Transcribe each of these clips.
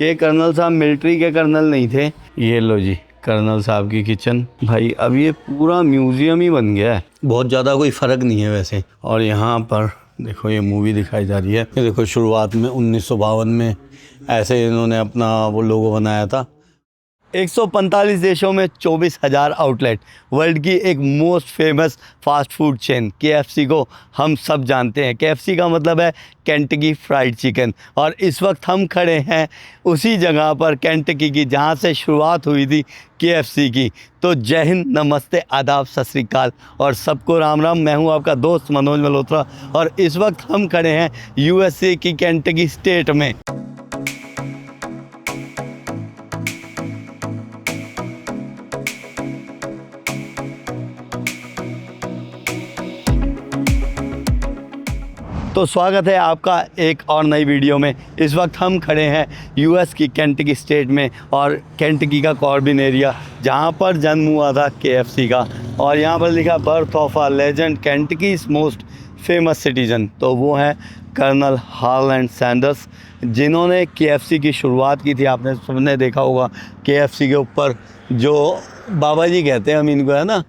कि कर्नल साहब मिलिट्री के कर्नल नहीं थे। ये लो जी कर्नल साहब की किचन। भाई अब ये पूरा म्यूज़ियम ही बन गया है, बहुत ज़्यादा कोई फ़र्क नहीं है वैसे। और यहाँ पर देखो ये मूवी दिखाई जा रही है। ये देखो शुरुआत में 1952 में ऐसे इन्होंने अपना वो लोगो बनाया था। 145 देशों में 24,000 आउटलेट, वर्ल्ड की एक most famous fast food chain KFC को हम सब जानते हैं। KFC का मतलब है केंटकी फ्राइड चिकन। और इस वक्त हम खड़े हैं उसी जगह पर केंटकी की जहां से शुरुआत हुई थी KFC की। तो जय हिंद, नमस्ते, आदाब, सत श्री अकाल और सबको राम राम। मैं हूं आपका दोस्त मनोज मल्होत्रा और इस वक्त हम खड़े हैं USA की केंटकी स्टेट में। तो स्वागत है आपका एक और नई वीडियो में। इस वक्त हम खड़े हैं US की केंटकी स्टेट में और केंटकी का कॉर्बिन एरिया जहां पर जन्म हुआ था KFC का। और यहां पर लिखा birth of a legend Kentucky's most famous citizen. तो वो हैं कर्नल हार्लैंड सैंडर्स, जिन्होंने KFC की शुरुआत की थी। आपने सबने देखा होगा KFC के ऊपर जो बाबा जी कहते हैं हम इनको, है ना,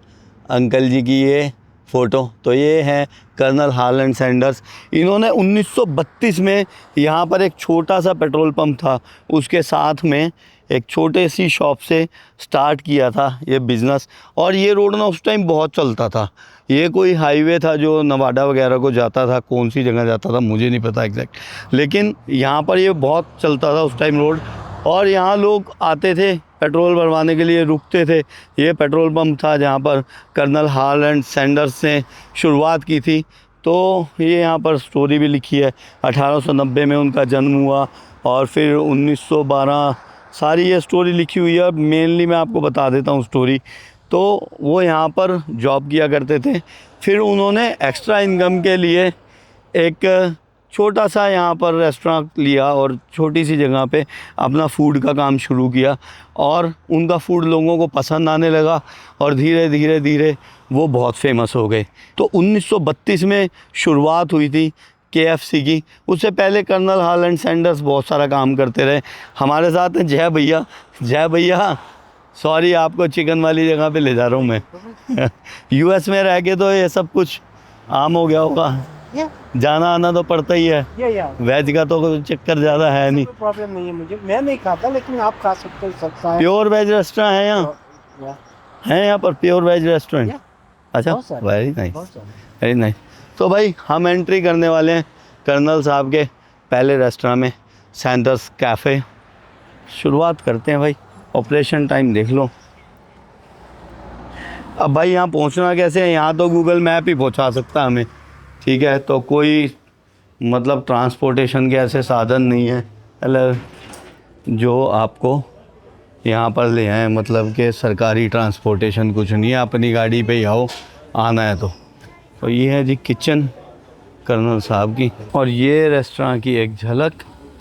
अंकल जी की ये फ़ोटो। तो ये हैं कर्नल हार्लैंड सैंडर्स। इन्होंने 1932 में यहाँ पर एक छोटा सा पेट्रोल पंप था, उसके साथ में एक छोटे सी शॉप से स्टार्ट किया था ये बिज़नेस। और ये रोड ना उस टाइम बहुत चलता था। ये कोई हाईवे था जो नवाडा वगैरह को जाता था, कौन सी जगह जाता था मुझे नहीं पता एग्जैक्ट, लेकिन यहाँ पर ये बहुत चलता था उस टाइम रोड। और यहाँ लोग आते थे पेट्रोल भरवाने के लिए, रुकते थे। ये पेट्रोल पंप था जहाँ पर कर्नल हार्लैंड सैंडर्स ने शुरुआत की थी। तो ये यहाँ पर स्टोरी भी लिखी है। 1890 में उनका जन्म हुआ और फिर 1912, सारी ये स्टोरी लिखी हुई है। मेनली मैं आपको बता देता हूँ स्टोरी। तो वो यहाँ पर जॉब किया करते थे। फिर उन्होंने एक्स्ट्रा इनकम के लिए एक छोटा सा यहाँ पर रेस्टोरेंट लिया और छोटी सी जगह पे अपना फूड का काम शुरू किया। और उनका फूड लोगों को पसंद आने लगा और धीरे धीरे धीरे वो बहुत फेमस हो गए। तो 1932 में शुरुआत हुई थी KFC की। उससे पहले कर्नल हार्लैंड सैंडर्स बहुत सारा काम करते रहे। हमारे साथ हैं जय भैया। जय भैया, सॉरी आपको चिकन वाली जगह पे ले जा रहा हूँ मैं। US में रह के तो ये सब कुछ आम हो गया होगा, जाना आना तो पड़ता ही है। वेज का तो कोई चक्कर ज़्यादा है नहीं। प्रॉब्लम नहीं है मुझे, मैं नहीं खाता, लेकिन आप खा सकते हैं। प्योर वेज रेस्टोरेंट है यहाँ, है यहाँ पर प्योर वेज रेस्टोरेंट। अच्छा, वेरी नाइस, वेरी नाइस। तो भाई हम एंट्री करने वाले हैं कर्नल साहब के पहले रेस्टोरेंट में, सैंडर्स कैफ़े। शुरुआत करते हैं भाई। ऑपरेशन टाइम देख लो। अब भाई यहाँ पहुँचना कैसे है? यहाँ तो गूगल मैप ही पहुँचा सकता है हमें, ठीक है। तो कोई मतलब ट्रांसपोर्टेशन के ऐसे साधन नहीं है जो आपको यहाँ पर ले आए, मतलब कि सरकारी ट्रांसपोर्टेशन कुछ नहीं है, अपनी गाड़ी पे ही आओ आना है तो ये है जी किचन कर्नल साहब की और ये रेस्टोरेंट की एक झलक।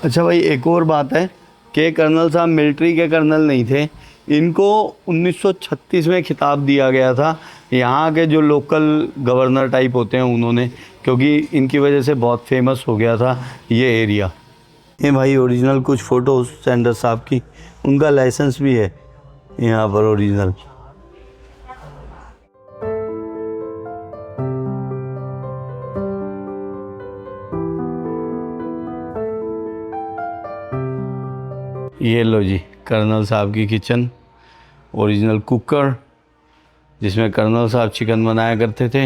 अच्छा भाई, एक और बात है कि कर्नल साहब मिलिट्री के कर्नल नहीं थे। इनको 1936 में खिताब दिया गया था यहाँ के जो लोकल गवर्नर टाइप होते हैं उन्होंने, क्योंकि इनकी वजह से बहुत फेमस हो गया था ये एरिया। ये भाई ओरिजिनल कुछ फ़ोटो सैंडर्स साहब की, उनका लाइसेंस भी है यहाँ पर ओरिजिनल। ये लो जी कर्नल साहब की किचन, ओरिजिनल कुकर जिसमें कर्नल साहब चिकन बनाया करते थे।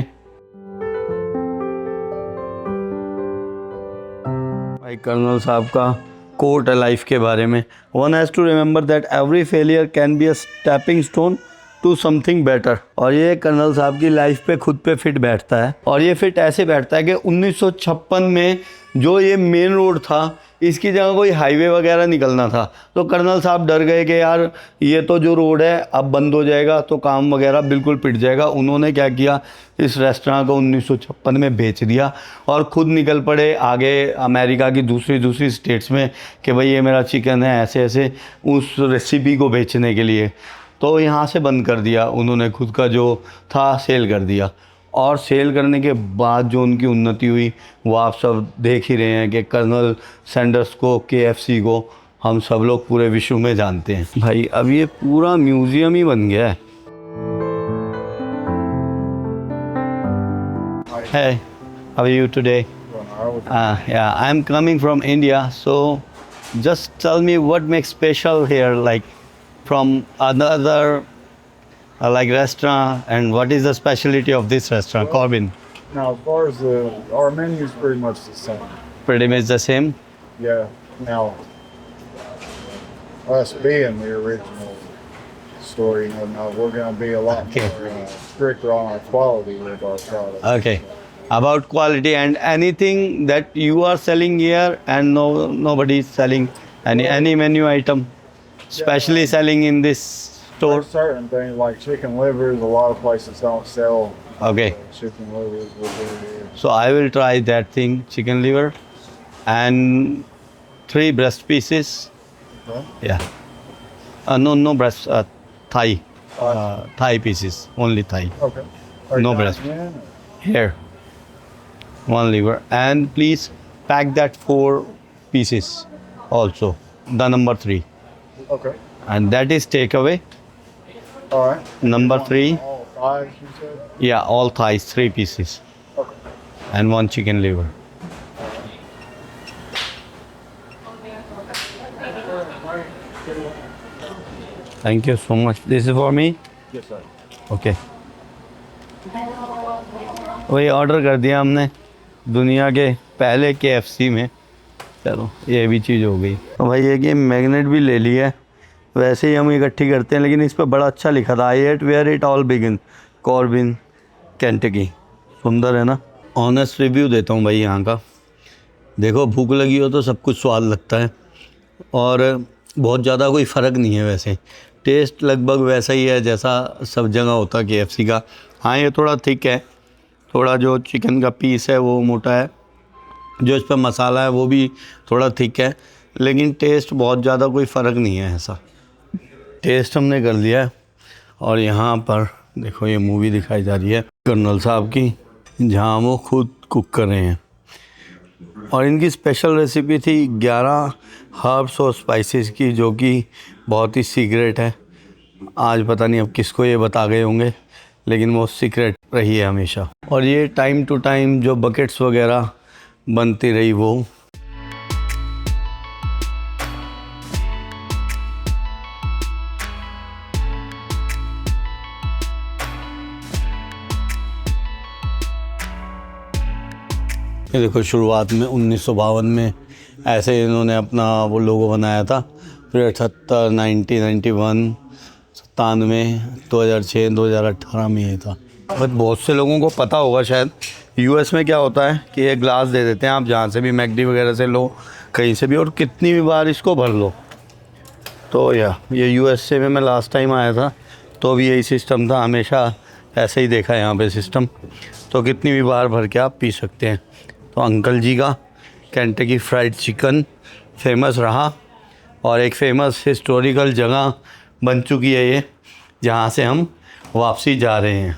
भाई कर्नल साहब का कोट है लाइफ के बारे में, one has to remember that every failure can be a stepping stone to something better. और ये कर्नल साहब की लाइफ पे खुद पे फिट बैठता है। और ये फिट ऐसे बैठता है कि 1956 में जो ये मेन रोड था, इसकी जगह कोई हाईवे वगैरह निकलना था, तो कर्नल साहब डर गए कि यार ये तो जो रोड है अब बंद हो जाएगा तो काम वगैरह बिल्कुल पिट जाएगा। उन्होंने क्या किया, इस रेस्टोरेंट को 1956 में बेच दिया और ख़ुद निकल पड़े आगे अमेरिका की दूसरी स्टेट्स में कि भाई ये मेरा चिकन है, ऐसे ऐसे उस रेसिपी को बेचने के लिए। तो यहाँ से बंद कर दिया उन्होंने, खुद का जो था सेल कर दिया। और सेल करने के बाद जो उनकी उन्नति हुई वो आप सब देख ही रहे हैं कि कर्नल सैंडर्स को, KFC को हम सब लोग पूरे विश्व में जानते हैं भाई। अब ये पूरा म्यूज़ियम ही बन गया है। Hey, how are you today? Yeah, I'm coming from India, so just tell me what makes special here, like from another like restaurant, and what is the specialty of this restaurant, Corbin? Now, as far as our menu is pretty much the same. Pretty much the same. Yeah. Now, us being the original story, now we're going to be a lot Okay. more stricter on our quality with our product. Okay. About quality and anything that you are selling here and nobody is selling any menu item, especially selling in this store. There's certain things like chicken livers, a lot of places don't sell Okay. chicken livers with their So I will try that thing, chicken liver and 3 breast pieces. Okay. Yeah. No breast, thigh. Thigh pieces, only thigh. Okay. Are No you breast. done again? Here. 1 liver. And please pack that 4 pieces also. The number 3. Okay. And that is takeaway. All right. Number 3. All 5, you said? Yeah, all thighs, 3 pieces. Okay. And 1 chicken liver. Thank you so much. This is for me? Yes, sir. Okay वही order कर दिया हमने दुनिया के पहले KFC में। चलो ये भी चीज़ हो गई। तो भाई ये कि मैग्नेट भी ले लिया है। वैसे ही हम इकट्ठी करते हैं, लेकिन इस पर बड़ा अच्छा लिखा था, I ate where it all begin, Corbin Kentucky. सुंदर है ना। ऑनेस्ट रिव्यू देता हूँ भाई यहाँ का। देखो भूख लगी हो तो सब कुछ स्वाद लगता है और बहुत ज़्यादा कोई फ़र्क नहीं है। वैसे टेस्ट लगभग वैसा ही है जैसा सब जगह होता है KFC का। हाँ ये थोड़ा थिक है, थोड़ा जो चिकन का पीस है वो मोटा है, जो इस पर मसाला है वो भी थोड़ा थिक है, लेकिन टेस्ट बहुत ज़्यादा कोई फ़र्क नहीं है। ऐसा टेस्ट हमने कर लिया है। और यहाँ पर देखो ये मूवी दिखाई जा रही है कर्नल साहब की, जहाँ वो खुद कुक कर रहे हैं। और इनकी स्पेशल रेसिपी थी 11 हर्ब्स और स्पाइसेस की, जो कि बहुत ही सीक्रेट है। आज पता नहीं अब किसको ये बता गए होंगे, लेकिन वो सीक्रेट रही है हमेशा। और ये टाइम टू टाइम जो बकेट्स वगैरह बनती रही वो। ये देखो शुरुआत में 1952 में ऐसे इन्होंने अपना वो लोगो बनाया था। फिर 78, 1991, 97, 2006, 2018 में ये था। बट बहुत से लोगों को पता होगा शायद, US में क्या होता है कि ये ग्लास दे देते हैं, आप जहाँ से भी मैकडी वगैरह से लो, कहीं से भी, और कितनी भी बार इसको भर लो। तो ये USA में मैं लास्ट टाइम आया था तो भी यही सिस्टम था, हमेशा ऐसे ही देखा है यहाँ पे सिस्टम। तो कितनी भी बार भर के आप पी सकते हैं। तो अंकल जी का केंटकी फ्राइड चिकन फेमस रहा और एक फेमस हिस्टोरिकल जगह बन चुकी है ये, जहाँ से हम वापसी जा रहे हैं।